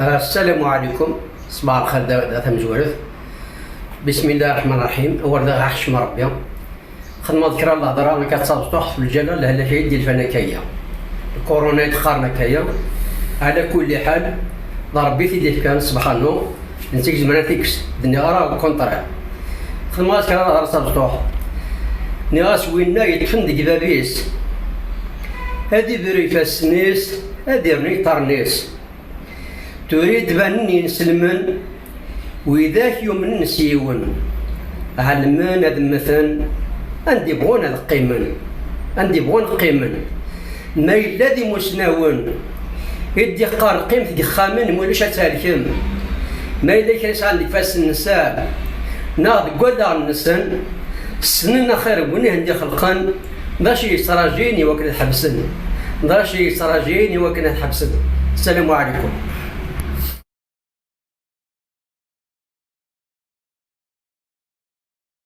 السلام عليكم. صباح الخير داتا مزورف. بسم الله الرحمن الرحيم. أول دا غنحشم ربي خدمة ذكرى الهضرة ما كتصابطوش في الجلال لهلا شي ديال الفنكية الكورونا يتخارنا كيا. على كل حال ربي تيدير كان سبحانه نتيجة مناتيكس دني غرا كونطرا خدمة ذكرى الهضرة صابطوح ناس وينا يدفن ديك بابيس هادي بريفا السنيس هادي رني طرنيس تريد باني نسلمن وإذاك يوم نسيون علمان هاد مثلا عندي بغون هاد قيمن عندي بغون قيمن ما إلا دي مسناون يدي قار قيمة دي خامن مولاش تالكم ما إلا كان عندك فاس النساء ناض قدا النسان السنين خير بني عندي خلقان داشي يستراجيني وكنا حبسن داشي يستراجيني وكنا حبسن. السلام عليكم.